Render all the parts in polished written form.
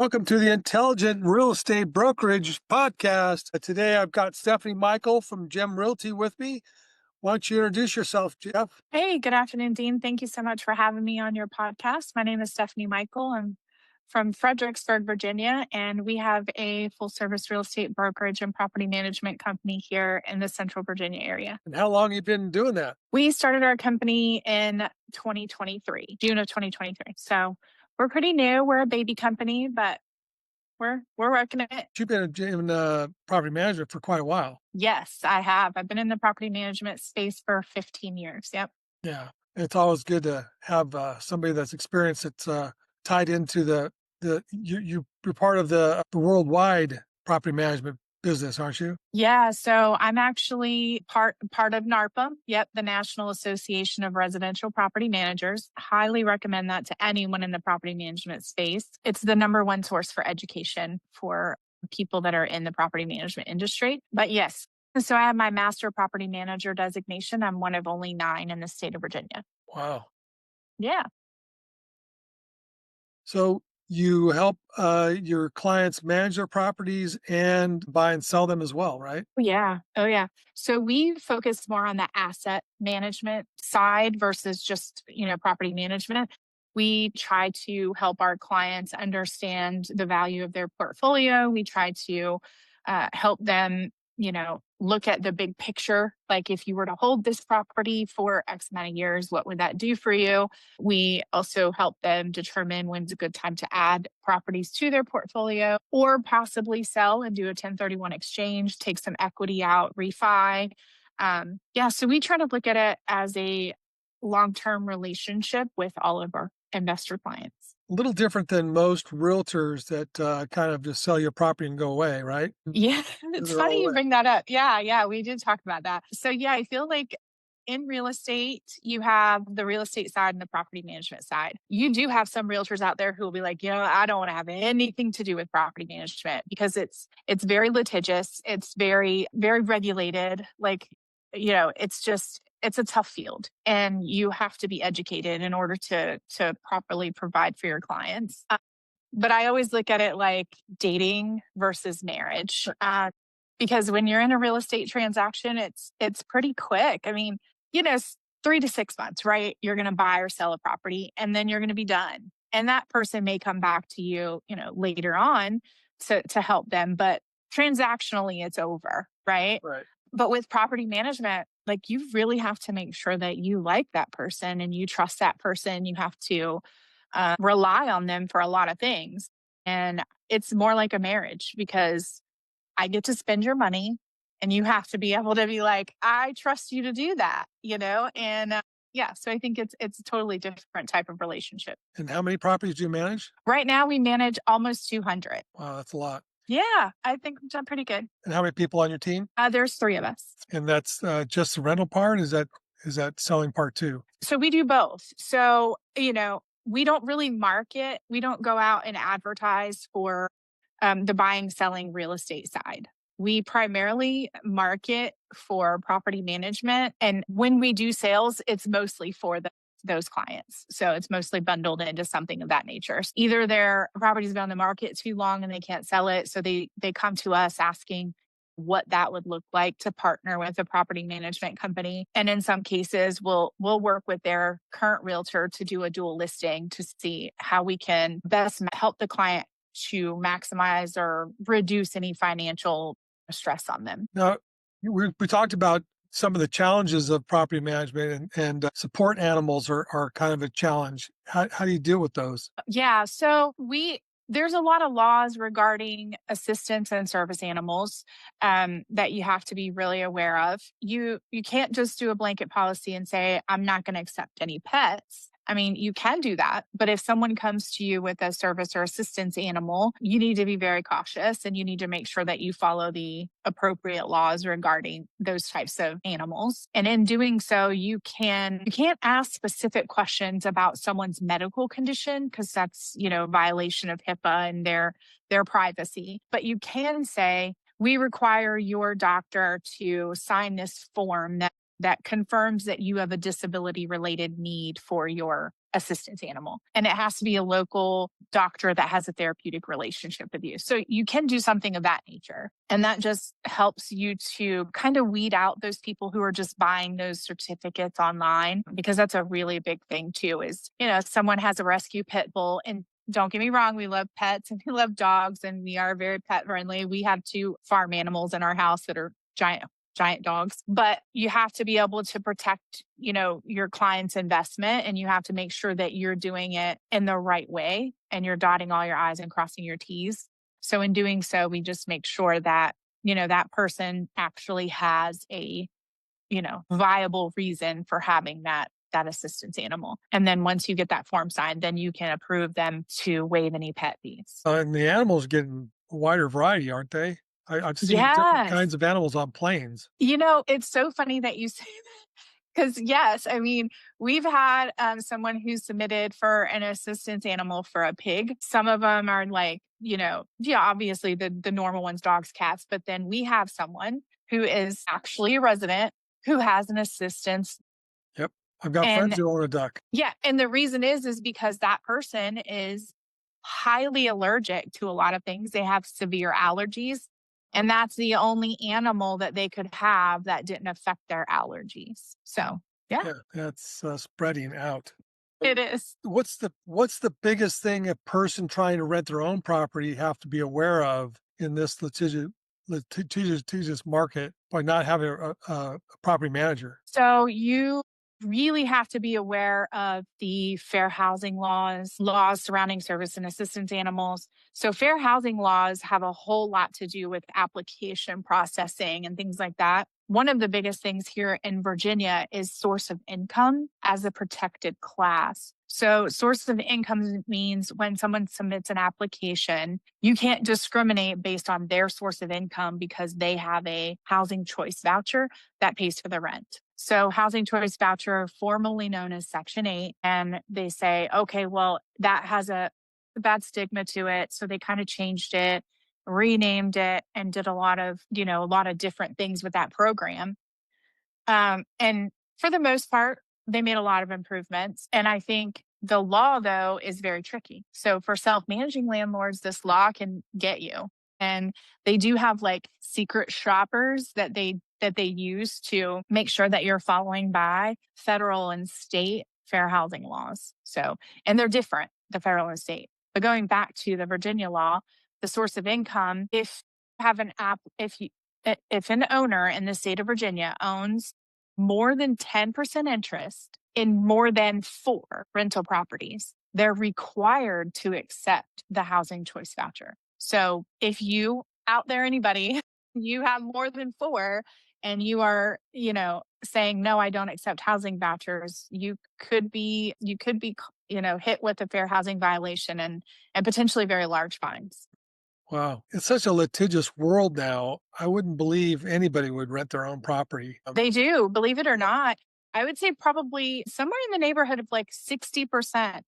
Welcome to the Intelligent Real Estate Brokerage podcast. Today I've got Stephanie Michael from Gem Realty with me. Why don't you introduce yourself, Jeff? Hey, good afternoon, Dean. Thank you so much for having me on your podcast. My name is Stephanie Michael. I'm from Fredericksburg, Virginia, and we have a full service real estate brokerage and property management company here in the Central Virginia area. And how long you been doing that? We started our company in 2023, June of 2023. So we're pretty new. We're a baby company, but we're working it. You've been in property management for quite a while. Yes, I have. I've been in the property management space for 15 years. Yep. Yeah. It's always good to have somebody that's experienced that's tied into you're part of the worldwide property management business, aren't you? Yeah, so I'm actually part of NARPM. Yep, the National Association of Residential Property Managers. Highly recommend that to anyone in the property management space. It's the number one source for education for people that are in the property management industry. But yes, so I have my master property manager designation. I'm one of only 9 in the state of Virginia. Wow. Yeah. So you help your clients manage their properties and buy and sell them as well, right? Oh, yeah. Oh, yeah. So we focus more on the asset management side versus just, property management. We try to help our clients understand the value of their portfolio. We try to help them, look at the big picture. Like if you were to hold this property for X amount of years, what would that do for you? We also help them determine when's a good time to add properties to their portfolio or possibly sell and do a 1031 exchange, take some equity out, refi. So we try to look at it as a long-term relationship with all of our investor clients. A little different than most realtors that kind of just sell your property and go away, right? Yeah, it's They're all funny you away. bring that up. Yeah, we did talk about that. So yeah, I feel like in real estate, you have the real estate side and the property management side. You do have some realtors out there who will be like, I don't want to have anything to do with property management because it's very litigious. It's very, very regulated. Like, it's a tough field and you have to be educated in order to properly provide for your clients. But I always look at it like dating versus marriage. Because when you're in a real estate transaction, it's pretty quick. I mean, 3 to 6 months, right? You're going to buy or sell a property and then you're going to be done. And that person may come back to you, later on to help them. But transactionally, it's over, right? Right. But with property management, like you really have to make sure that you like that person and you trust that person. You have to rely on them for a lot of things. And it's more like a marriage because I get to spend your money and you have to be able to be like, I trust you to do that, And so I think it's a totally different type of relationship. And how many properties do you manage? Right now, we manage almost 200. Wow, that's a lot. Yeah, I think we've done pretty good. And how many people on your team? There's 3 of us. And that's just the rental part? Is that selling part too? So we do both. So, we don't really market. We don't go out and advertise for the buying, selling real estate side. We primarily market for property management. And when we do sales, it's mostly for those clients. So it's mostly bundled into something of that nature. Either their property's been on the market too long and they can't sell it. So they come to us asking what that would look like to partner with a property management company. And in some cases, we'll work with their current realtor to do a dual listing to see how we can best help the client to maximize or reduce any financial stress on them. Now, we talked about some of the challenges of property management and support animals are kind of a challenge. How do you deal with those? Yeah, so there's a lot of laws regarding assistance and service animals that you have to be really aware of. You can't just do a blanket policy and say, I'm not going to accept any pets. I mean, you can do that, but if someone comes to you with a service or assistance animal, you need to be very cautious and you need to make sure that you follow the appropriate laws regarding those types of animals. And in doing so, you can't ask specific questions about someone's medical condition because that's, violation of HIPAA and their privacy. But you can say, we require your doctor to sign this form that confirms that you have a disability related need for your assistance animal. And it has to be a local doctor that has a therapeutic relationship with you. So you can do something of that nature. And that just helps you to kind of weed out those people who are just buying those certificates online, because that's a really big thing too, is, if someone has a rescue pit bull, and don't get me wrong, we love pets and we love dogs and we are very pet friendly. We have two farm animals in our house that are giant dogs, but you have to be able to protect, your client's investment, and you have to make sure that you're doing it in the right way and you're dotting all your I's and crossing your T's. So in doing so, we just make sure that, that person actually has a, viable reason for having that assistance animal. And then once you get that form signed, then you can approve them to waive any pet fees. And the animals getting a wider variety, aren't they? I've seen different Yes. kinds of animals on planes. It's so funny that you say that, because, yes, I mean, we've had someone who submitted for an assistance animal for a pig. Some of them are like, yeah, obviously the normal ones, dogs, cats. But then we have someone who is actually a resident who has an assistance. Yep. I've got friends And who own a duck. yeah, and the reason is because that person is highly allergic to a lot of things. They have severe allergies, and that's the only animal that they could have that didn't affect their allergies. So, yeah, Yeah, that's spreading out. it is. What's the biggest thing a person trying to rent their own property have to be aware of in this litigious market by not having a property manager? So you really have to be aware of the fair housing laws surrounding service and assistance animals. So fair housing laws have a whole lot to do with application processing and things like that. One of the biggest things here in Virginia is source of income as a protected class. So source of income means when someone submits an application, you can't discriminate based on their source of income because they have a housing choice voucher that pays for the rent. So housing choice voucher, formerly known as Section 8, and they say, okay, well, that has a bad stigma to it. So they kind of changed it, renamed it, and did a lot of different things with that program. And for the most part, they made a lot of improvements. And I think the law, though, is very tricky. So for self-managing landlords, this law can get you. And they do have like secret shoppers that they use to make sure that you're following by federal and state fair housing laws. So, and they're different, the federal and state. But going back to the Virginia law, the source of income, if you have an app, if an owner in the state of Virginia owns more than 10% interest in more than 4 rental properties, they're required to accept the housing choice voucher. So if you out there, anybody, you have more than 4 and you are, saying, no, I don't accept housing vouchers, you could be, hit with a fair housing violation and potentially very large fines. Wow, it's such a litigious world now. I wouldn't believe anybody would rent their own property. They do, believe it or not. I would say probably somewhere in the neighborhood of like 60%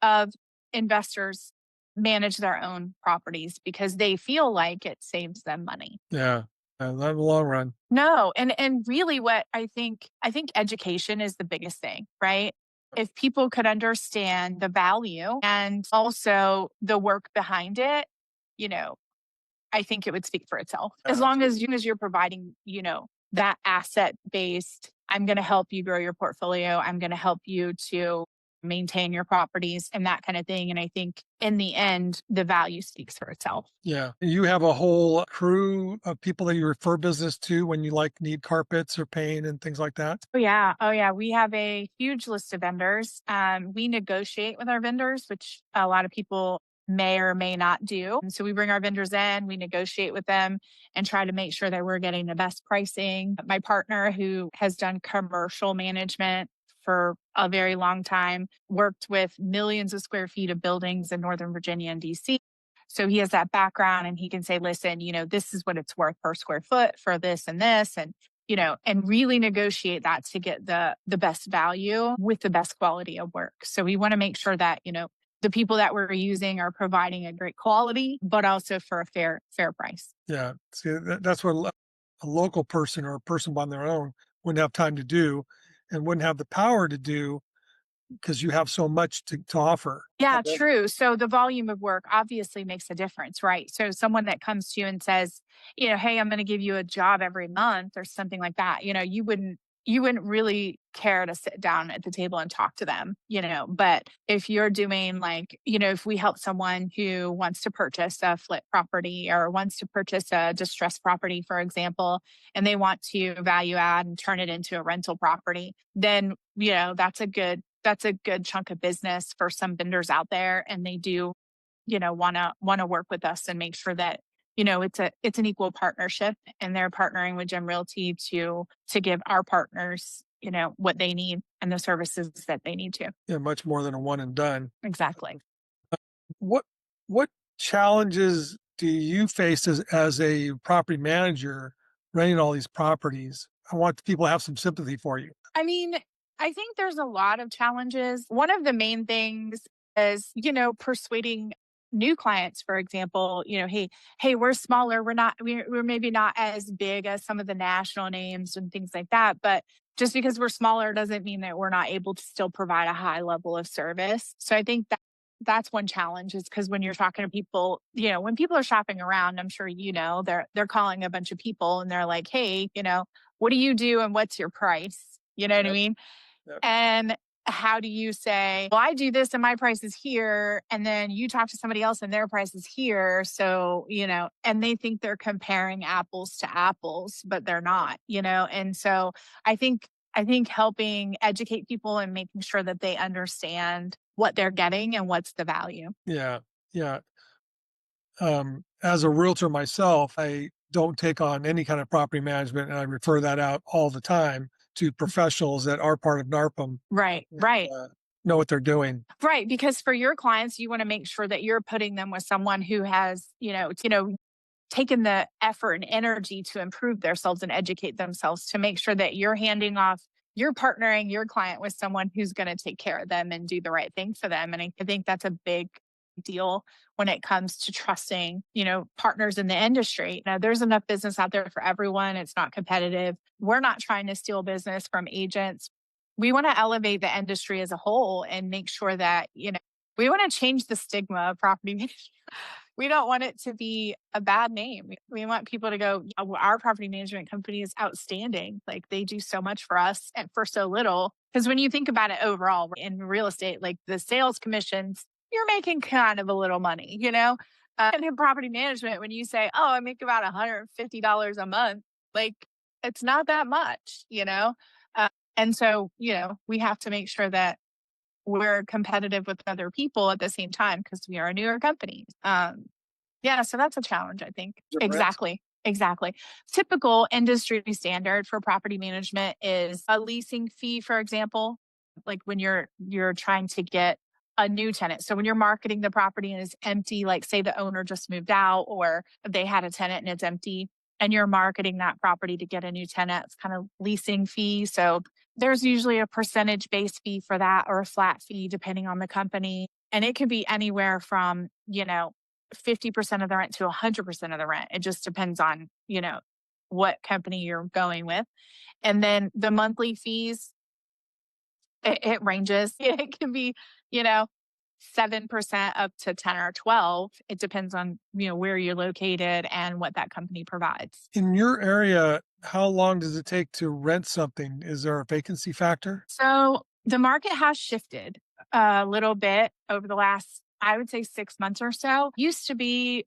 of investors manage their own properties because they feel like it saves them money. Yeah, not in the long run. No, and really what I think education is the biggest thing, right? If people could understand the value and also the work behind it, you know, I think it would speak for itself. As long as you're providing, that asset based, I'm going to help you grow your portfolio. I'm going to help you to maintain your properties and that kind of thing. And I think in the end, the value speaks for itself. Yeah. You have a whole crew of people that you refer business to when you need carpets or paint and things like that. Oh yeah. Oh yeah. We have a huge list of vendors. We negotiate with our vendors, which a lot of people may or may not do. And so we bring our vendors in, we negotiate with them and try to make sure that we're getting the best pricing. My partner, who has done commercial management for a very long time, worked with millions of square feet of buildings in Northern Virginia and DC. So he has that background and he can say, listen, this is what it's worth per square foot for this and this. And really negotiate that to get the best value with the best quality of work. So we want to make sure that, the people that we're using are providing a great quality, but also for a fair price. Yeah. See, that's what a local person or a person on their own wouldn't have time to do and wouldn't have the power to do because you have so much to offer. Yeah, true. So the volume of work obviously makes a difference, right? So someone that comes to you and says, hey, I'm going to give you a job every month or something like that, you wouldn't really care to sit down at the table and talk to them, but if you're doing like, if we help someone who wants to purchase a flip property or wants to purchase a distressed property, for example, and they want to value add and turn it into a rental property, then, that's a good chunk of business for some vendors out there. And they do, want to work with us and make sure that, it's an equal partnership, and they're partnering with Gem Realty to give our partners, what they need and the services that they need to. Yeah, much more than a one and done. Exactly. What what challenges do you face as a property manager running all these properties? I want people to have some sympathy for you. I mean, I think there's a lot of challenges. One of the main things is, persuading new clients, for example, hey, we're smaller. We're maybe not as big as some of the national names and things like that. But just because we're smaller doesn't mean that we're not able to still provide a high level of service. So I think that's one challenge, is because when you're talking to people, when people are shopping around, I'm sure they're calling a bunch of people and they're like, hey, what do you do and what's your price? You know what I Yep, mean? yep. And how do you say, well, I do this and my price is here. And then you talk to somebody else and their price is here. So, and they think they're comparing apples to apples, but they're not, And so I think helping educate people and making sure that they understand what they're getting and what's the value. Yeah, yeah. As a realtor myself, I don't take on any kind of property management, and I refer that out all the time to professionals that are part of NARPM, Right, right. uh, know what they're doing. Right, because for your clients, you want to make sure that you're putting them with someone who has, taken the effort and energy to improve themselves and educate themselves, to make sure that you're partnering your client with someone who's going to take care of them and do the right thing for them. And I think that's a big deal when it comes to trusting, partners in the industry. Now, there's enough business out there for everyone. It's not competitive. We're not trying to steal business from agents. We want to elevate the industry as a whole and make sure that, we want to change the stigma of property management. We don't want it to be a bad name. We want people to go, "Oh, well, our property management company is outstanding. Like, they do so much for us and for so little." Because when you think about it overall in real estate, like the sales commissions, you're making kind of a little money, and in property management, when you say, oh, I make about $150 a month, like it's not that much, and so, we have to make sure that we're competitive with other people at the same time, because we are a newer company. Yeah, so that's a challenge, I think. Your rent? Exactly. Exactly. Typical industry standard for property management is a leasing fee, for example, like when you're trying to get a new tenant. So when you're marketing the property and it's empty, like say the owner just moved out or they had a tenant and it's empty, and you're marketing that property to get a new tenant, it's kind of leasing fee. So there's usually a percentage base fee for that, or a flat fee depending on the company. And it could be anywhere from, 50% of the rent to 100% of the rent. It just depends on, what company you're going with. And then the monthly fees, it ranges. It can be, you know, 7% up to 10 or 12. It depends on, where you're located and what that company provides. In your area, how long does it take to rent something? Is there a vacancy factor? So the market has shifted a little bit over the last, I would say, 6 months or so. Used to be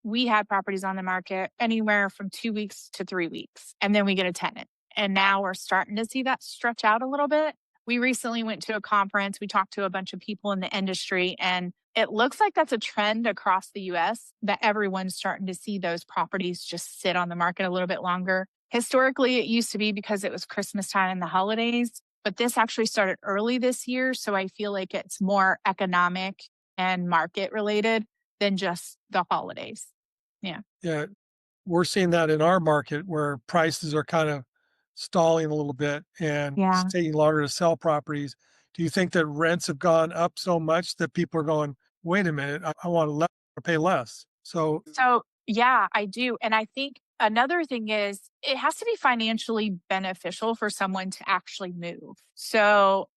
we had properties on the market anywhere from 2 weeks to 3 weeks, and then we get a tenant. And now we're starting to see that stretch out a little bit. We recently went to a conference. We talked to a bunch of people in the industry, and it looks like that's a trend across the US, that everyone's starting to see those properties just sit on the market a little bit longer. Historically, it used to be because it was Christmas time and the holidays, but this actually started early this year. So I feel like it's more economic and market related than just the holidays. Yeah. Yeah, we're seeing that in our market where prices are kind of stalling a little bit and it's Yeah. taking longer to sell properties. Do you think that rents have gone up so much that people are going, wait a minute, I want to pay less? So, So, yeah, I do. And I think another thing is it has to be financially beneficial for someone to actually move. So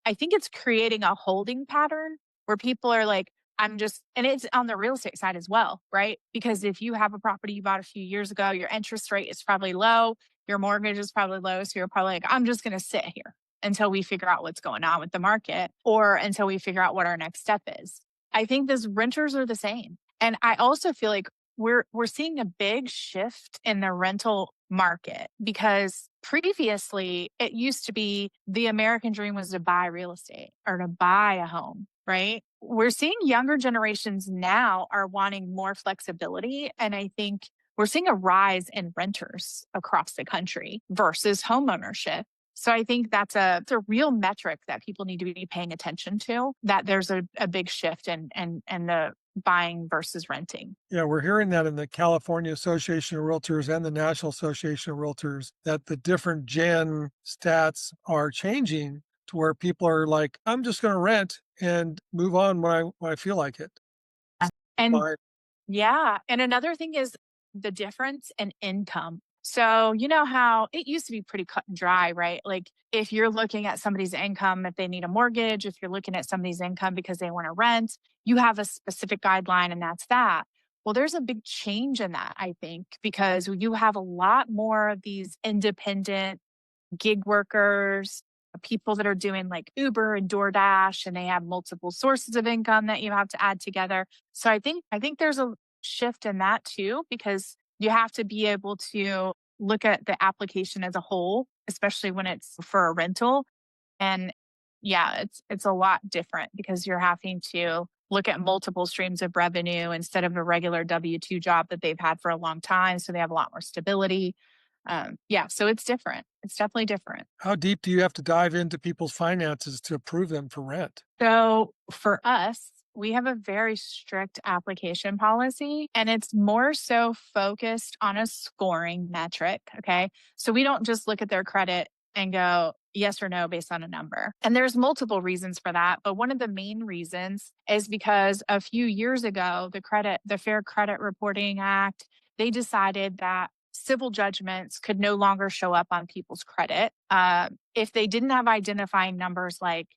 I think it's creating a holding pattern where people are like, I'm just, and it's on the real estate side as well, right? Because if you have a property you bought a few years ago, your interest rate is probably low, your mortgage is probably low. So you're probably like, I'm just going to sit here until we figure out what's going on with the market or until we figure out what our next step is. I think those renters are the same. And I also feel like we're seeing a big shift in the rental market because previously it used to be the American dream was to buy real estate or to buy a home, right? We're seeing younger generations now are wanting more flexibility. And I think we're seeing a rise in renters across the country versus homeownership. So I think it's a real metric that people need to be paying attention to, that there's a big shift in the buying versus renting. Yeah, we're hearing that in the California Association of Realtors and the National Association of Realtors that the different gen stats are changing to where people are like, I'm just going to rent and move on when I feel like it. And Fine. yeah. And another thing is the difference in income. So, you know how it used to be pretty cut and dry, right? Like if you're looking at somebody's income, if they need a mortgage, if you're looking at somebody's income because they want to rent, you have a specific guideline and that's that. Well, there's a big change in that, I think, because you have a lot more of these independent gig workers, people that are doing like Uber and DoorDash, and they have multiple sources of income that you have to add together. So I think there's a shift in that too, because you have to be able to look at the application as a whole, especially when it's for a rental. And yeah, it's a lot different because you're having to look at multiple streams of revenue instead of a regular W-2 job that they've had for a long time. So they have a lot more stability. Yeah, so it's different. It's definitely different. How deep do you have to dive into people's finances to approve them for rent? So for us, we have a very strict application policy and it's more so focused on a scoring metric. Okay. So we don't just look at their credit and go yes or no based on a number. And there's multiple reasons for that. But one of the main reasons is because a few years ago, the Fair Credit Reporting Act, they decided that civil judgments could no longer show up on people's credit if they didn't have identifying numbers like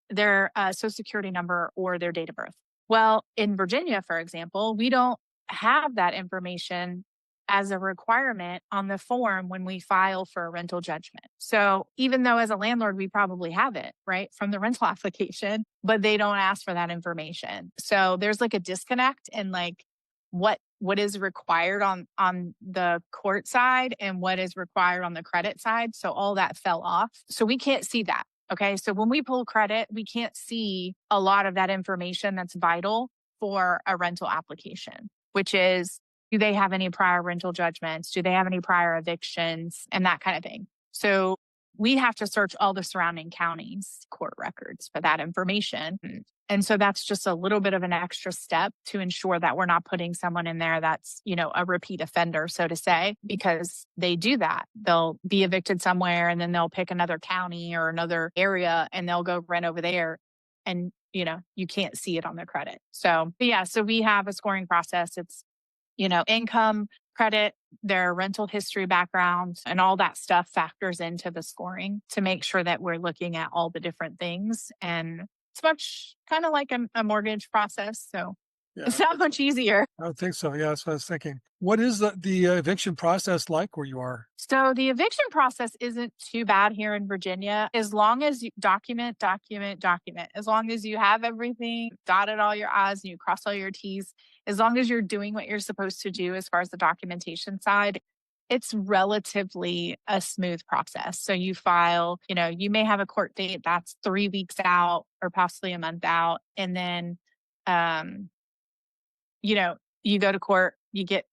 their social security number or their date of birth. Well, in Virginia, for example, we don't have that information as a requirement on the form when we file for a rental judgment. So even though as a landlord, we probably have it, right, from the rental application, but they don't ask for that information. So there's like a disconnect in like what is required on the court side and what is required on the credit side. So all that fell off. So we can't see that. Okay. So when we pull credit, we can't see a lot of that information that's vital for a rental application, which is, do they have any prior rental judgments? Do they have any prior evictions and that kind of thing? So we have to search all the surrounding counties' court records for that information. And so that's just a little bit of an extra step to ensure that we're not putting someone in there that's, a repeat offender, so to say, because they do that. They'll be evicted somewhere and then they'll pick another county or another area and they'll go rent over there. And, you can't see it on their credit. So, but yeah, so we have a scoring process. It's, income, credit, their rental history background, and all that stuff factors into the scoring to make sure that we're looking at all the different things. And it's much kind of like a mortgage process. So Yeah, it's not much easier. I would think so. Yeah, that's what I was thinking. What is the eviction process like where you are? So the eviction process isn't too bad here in Virginia as long as you document. As long as you have everything, dotted all your I's and you cross all your T's, as long as you're doing what you're supposed to do as far as the documentation side, it's relatively a smooth process. So you file, you may have a court date that's 3 weeks out or possibly a month out. And then, um, you go to court, you get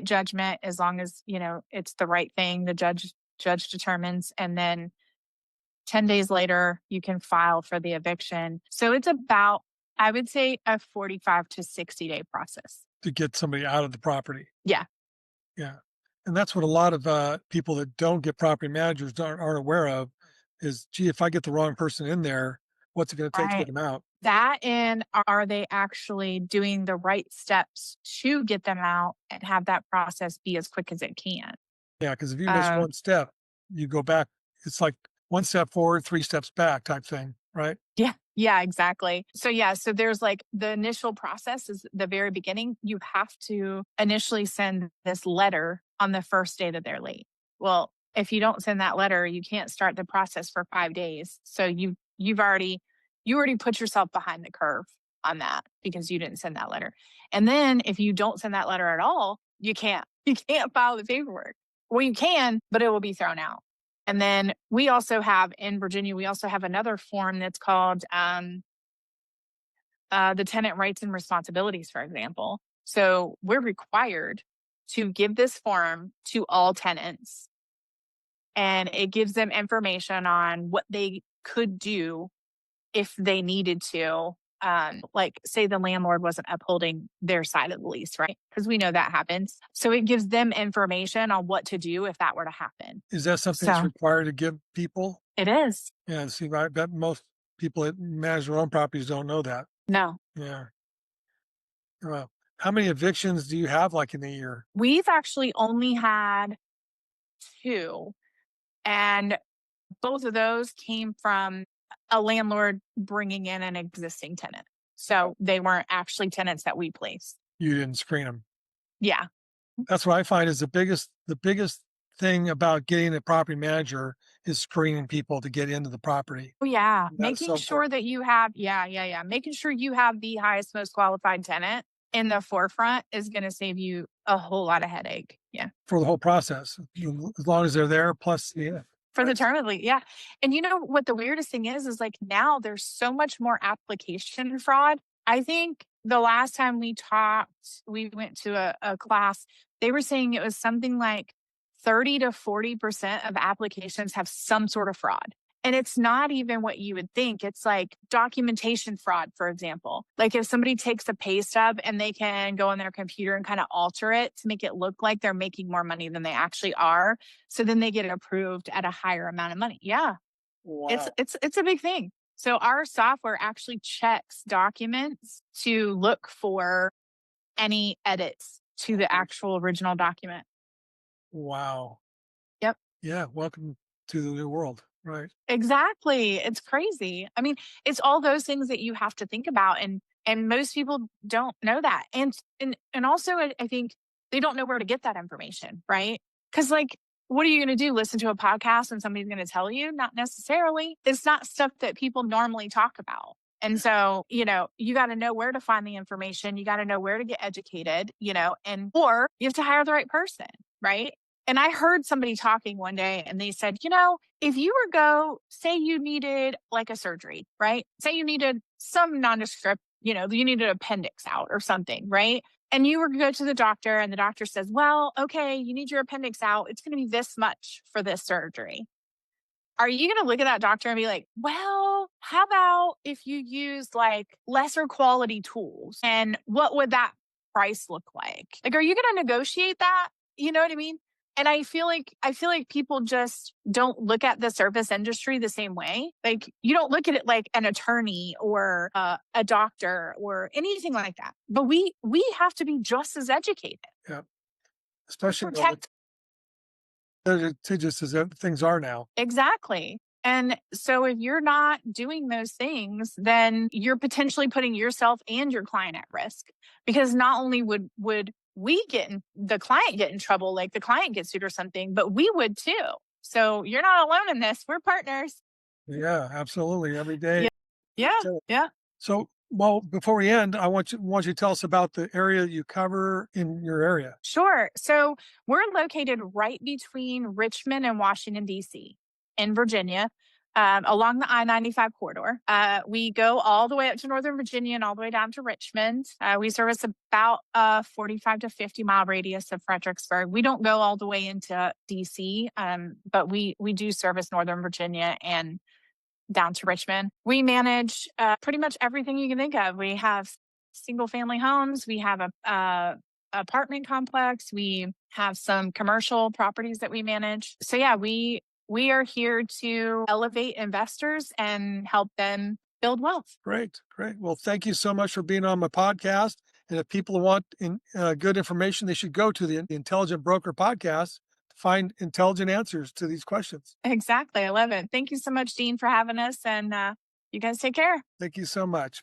judgment as long as, it's the right thing. The judge determines. And then 10 days later, you can file for the eviction. So it's about, I would say, a 45 to 60-day process. To get somebody out of the property. Yeah. Yeah. And that's what a lot of people that don't get property managers aren't aware of is, gee, if I get the wrong person in there, what's it going to take to get Right. them out? That and are they actually doing the right steps to get them out and have that process be as quick as it can? Yeah, because if you miss Um, one step, you go back. It's like one step forward, three steps back type thing, right? Yeah. Yeah, exactly. So yeah, so there's like the initial process is the very beginning. You have to initially send this letter on the first day that they're late. Well, if you don't send that letter, you can't start the process for 5 days. So you already put yourself behind the curve on that because you didn't send that letter. And then if you don't send that letter at all, you can't. You can't file the paperwork. Well, you can, but it will be thrown out. And then we also have in Virginia, we also have another form that's called the tenant rights and responsibilities, for example. So we're required to give this form to all tenants, and it gives them information on what they could do if they needed to. Like, say the landlord wasn't upholding their side of the lease, right? Because we know that happens. So it gives them information on what to do if that were to happen. Is that something that's So required to give people? it is. Yeah, see, I bet most people that manage their own properties don't know that. No, Yeah. Well, how many evictions do you have like in a year? we've actually only had two. And both of those came from a landlord bringing in an existing tenant. So they weren't actually tenants that we placed. You didn't screen them. Yeah. That's what I find is the biggest thing about getting a property manager is screening people to get into the property. Oh, yeah. That's so Making sure important that you have, yeah, yeah, yeah. Making sure you have the highest, most qualified tenant in the forefront is going to save you a whole lot of headache. Yeah. for the whole process. As long as they're there, plus, yeah. For the Right. term of lease, yeah. And you know what the weirdest thing is like now there's so much more application fraud. I think the last time we talked, we went to a class, they were saying it was something like 30 to 40% of applications have some sort of fraud. And it's not even what you would think. It's like documentation fraud, for example. Like if somebody takes a pay stub and they can go on their computer and kind of alter it to make it look like they're making more money than they actually are, so then they get approved at a higher amount of money. Yeah, it's Wow. it's it's a big thing. So our software actually checks documents to look for any edits to the actual original document. Wow. Yep. Yeah. Welcome to the new world. Right. Exactly. It's crazy. I mean, it's all those things that you have to think about and most people don't know that. And also I think they don't know where to get that information, right? Cuz like what are you going to do? Listen to a podcast and somebody's going to tell you? Not necessarily. It's not stuff that people normally talk about. And so, you got to know where to find the information. You got to know where to get educated, and or you have to hire the right person, right? And I heard somebody talking one day and they said, if you were say you needed like a surgery, right? Say you needed some nondescript, you needed an appendix out or something, right? And you were to go to the doctor and the doctor says, well, okay, you need your appendix out. It's going to be this much for this surgery. Are you going to look at that doctor and be like, well, how about if you use like lesser quality tools? And what would that price look like? Like, are you going to negotiate that? You know what I mean? And I feel like people just don't look at the service industry the same way. Like you don't look at it like an attorney or a doctor or anything like that. But we have to be just as educated Yeah. to Especially protect. as litigious as things are now. Exactly. And so if you're not doing those things, then you're potentially putting yourself and your client at risk because not only would we the client get in trouble, like the client gets sued or something, but we would too. So you're not alone in this. We're partners. Yeah, absolutely. Every day. Yeah. Yeah. So, Yeah. so, well, before we end, I want you to tell us about the area you cover in your area. Sure. So we're located right between Richmond and Washington, D.C. in Virginia, along the I-95 corridor. We go all the way up to Northern Virginia and all the way down to Richmond. We service about a 45 to 50-mile radius of Fredericksburg. We don't go all the way into D.C., but we do service Northern Virginia and down to Richmond. We manage pretty much everything you can think of. We have single family homes. We have a apartment complex. We have some commercial properties that we manage. So yeah, we are here to elevate investors and help them build wealth. Great, great. Well, thank you so much for being on my podcast. And if people want good information, they should go to the Intelligent Broker podcast find intelligent answers to these questions. Exactly. I love it. Thank you so much, Dean, for having us. And you guys take care. Thank you so much.